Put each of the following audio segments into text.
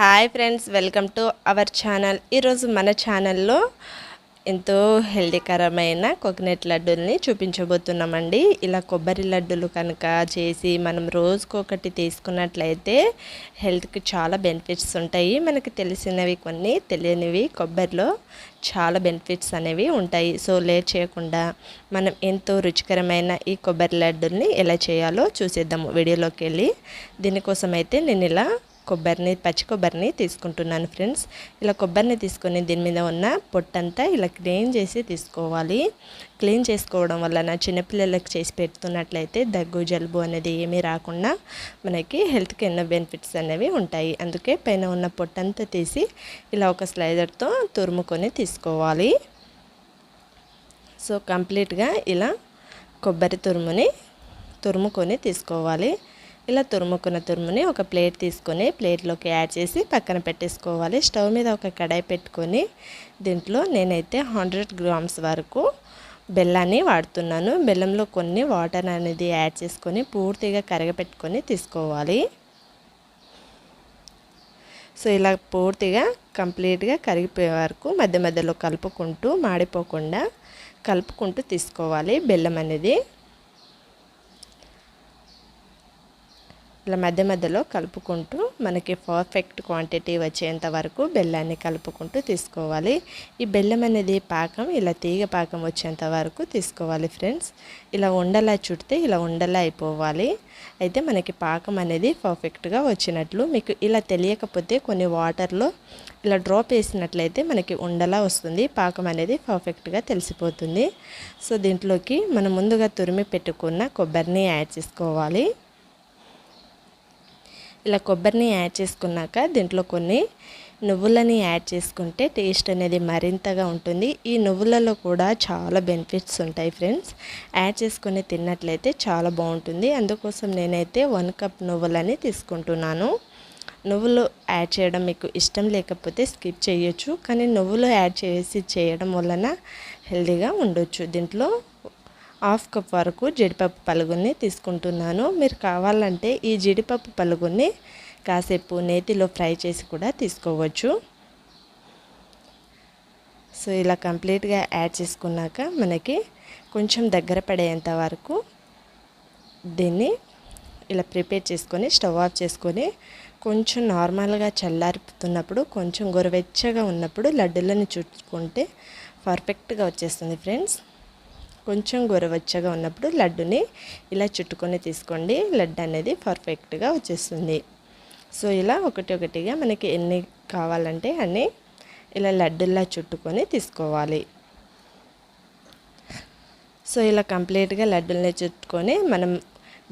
Hi friends, welcome to our channel. ఈరోజు మన ఛానల్లో ఎంతో హెల్దీకరమైన కోకోనట్ లడ్డూల్ని చూపించబోతున్నామండి. ఇలా కొబ్బరి లడ్డూలు కనుక చేసి మనం రోజుకొకటి తీసుకున్నట్లయితే హెల్త్కి చాలా బెనిఫిట్స్ ఉంటాయి. మనకి తెలిసినవి కొన్ని, తెలియనివి కొబ్బరిలో చాలా బెనిఫిట్స్ అనేవి ఉంటాయి. సో లేట్ చేయకుండా మనం ఎంతో రుచికరమైన ఈ కొబ్బరి లడ్డూల్ని ఎలా చేయాలో చూసేద్దాము వీడియోలోకి వెళ్ళి. దీనికోసం అయితే నేను ఇలా పచ్చి కొబ్బరిని తీసుకుంటున్నాను ఫ్రెండ్స్. ఇలా కొబ్బరిని తీసుకొని దీని మీద ఉన్న పొట్టంతా ఇలా క్లీన్ చేసి తీసుకోవాలి. క్లీన్ చేసుకోవడం వలన చిన్నపిల్లలకు చేసి పెడుతున్నట్లయితే దగ్గు జలుబు అనేది ఏమీ రాకుండా మనకి హెల్త్కి ఎన్నో బెనిఫిట్స్ అనేవి ఉంటాయి. అందుకే పైన ఉన్న పొట్టంతా తీసి ఇలా ఒక స్లైడర్తో తురుముకొని తీసుకోవాలి. సో కంప్లీట్గా ఇలా కొబ్బరి తురుముకొని తీసుకోవాలి. ఇలా తురుముకున్న తురుముని ఒక ప్లేట్ తీసుకొని ప్లేట్లోకి యాడ్ చేసి పక్కన పెట్టేసుకోవాలి. స్టవ్ మీద ఒక కడాయి పెట్టుకొని దీంట్లో నేనైతే 100 గ్రామ్స్ వరకు బెల్లాన్ని వాడుతున్నాను. బెల్లంలో కొన్ని వాటర్ అనేది యాడ్ చేసుకొని పూర్తిగా కరగపెట్టుకొని తీసుకోవాలి. సో ఇలా పూర్తిగా కంప్లీట్గా కరిగిపోయే వరకు మధ్య మధ్యలో కలుపుకుంటూ మాడిపోకుండా కలుపుకుంటూ తీసుకోవాలి. బెల్లం అనేది ఇలా మధ్య మధ్యలో కలుపుకుంటూ మనకి పర్ఫెక్ట్ క్వాంటిటీ వచ్చేంత వరకు బెల్లాన్ని కలుపుకుంటూ తీసుకోవాలి. ఈ బెల్లం అనేది పాకం ఇలా తీగ పాకం వచ్చేంత వరకు తీసుకోవాలి ఫ్రెండ్స్. ఇలా ఉండలా చుడితే ఇలా ఉండలా అయిపోవాలి. అయితే మనకి పాకం అనేది పర్ఫెక్ట్గా వచ్చినట్లు. మీకు ఇలా తెలియకపోతే కొన్ని వాటర్లో ఇలా డ్రాప్ వేసినట్లయితే మనకి ఉండలా వస్తుంది. పాకం అనేది పర్ఫెక్ట్గా తెలిసిపోతుంది. సో దీంట్లోకి మనం ముందుగా తురిమి పెట్టుకున్న కొబ్బరిని యాడ్ చేసుకోవాలి. ఇలా కొబ్బరిని యాడ్ చేసుకున్నాక దీంట్లో కొన్ని నువ్వులని యాడ్ చేసుకుంటే టేస్ట్ అనేది మరింతగా ఉంటుంది. ఈ నువ్వులలో కూడా చాలా బెనిఫిట్స్ ఉంటాయి ఫ్రెండ్స్. యాడ్ చేసుకొని తిన్నట్లయితే చాలా బాగుంటుంది. అందుకోసం నేనైతే 1 కప్ నువ్వులని తీసుకుంటున్నాను. నువ్వులు యాడ్ చేయడం మీకు ఇష్టం లేకపోతే స్కిప్ చేయొచ్చు, కానీ నువ్వులు యాడ్ చేసి చేయడం వలన హెల్తీగా ఉండొచ్చు. దీంట్లో 1/2 కప్ వరకు జీడిపప్పు పలుగుని తీసుకుంటున్నాను. మీరు కావాలంటే ఈ జీడిపప్పు పలుగుని కాసేపు నేతిలో ఫ్రై చేసి కూడా తీసుకోవచ్చు. సో ఇలా కంప్లీట్గా యాడ్ చేసుకున్నాక మనకి కొంచెం దగ్గర పడేంత వరకు దీన్ని ఇలా ప్రిపేర్ చేసుకొని స్టవ్ ఆఫ్ చేసుకొని కొంచెం నార్మల్గా చల్లారుతున్నప్పుడు కొంచెం గోరువెచ్చగా ఉన్నప్పుడు లడ్డూలను చుట్టుకుంటే పర్ఫెక్ట్గా వచ్చేస్తుంది ఫ్రెండ్స్. కొంచెం గోరువెచ్చగా ఉన్నప్పుడు లడ్డుని ఇలా చుట్టుకొని తీసుకోండి. లడ్డు అనేది పర్ఫెక్ట్గా వచ్చేస్తుంది. సో ఇలా ఒకటిగా మనకి ఎన్ని కావాలంటే అన్నీ ఇలా లడ్డుల్లా చుట్టుకొని తీసుకోవాలి. సో ఇలా కంప్లీట్గా లడ్డుల్ని చుట్టుకొని మనం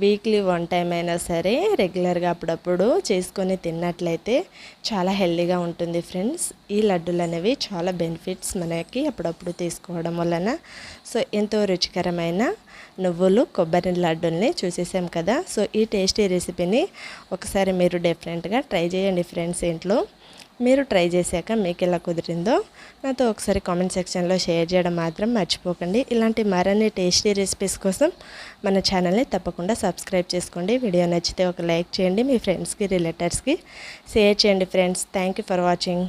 వీక్లీ 1 టైం అయినా సరే రెగ్యులర్గా అప్పుడప్పుడు చేసుకొని తిన్నట్లయితే చాలా హెల్తీగా ఉంటుంది ఫ్రెండ్స్. ఈ లడ్డూలు అనేవి చాలా బెనిఫిట్స్ మనకి అప్పుడప్పుడు తీసుకోవడం వలన. సో ఎంతో రుచికరమైన నువ్వులు కొబ్బరి లడ్డూల్ని చూసేసాం కదా. సో ఈ టేస్టీ రెసిపీని ఒకసారి మీరు డిఫరెంట్గా ట్రై చేయండి ఫ్రెండ్స్ ఇంట్లో. మీరు ట్రై చేశాక మీకు ఎలా కుదిరిందో నాతో ఒకసారి కామెంట్ సెక్షన్లో షేర్ చేయడం మాత్రం మర్చిపోకండి. ఇలాంటి మరిన్ని టేస్టీ రెసిపీస్ కోసం మన ఛానల్ని తప్పకుండా సబ్స్క్రైబ్ చేసుకోండి. వీడియో నచ్చితే ఒక లైక్ చేయండి. మీ ఫ్రెండ్స్కి రిలేటివ్స్కి షేర్ చేయండి friends. Thank you for watching.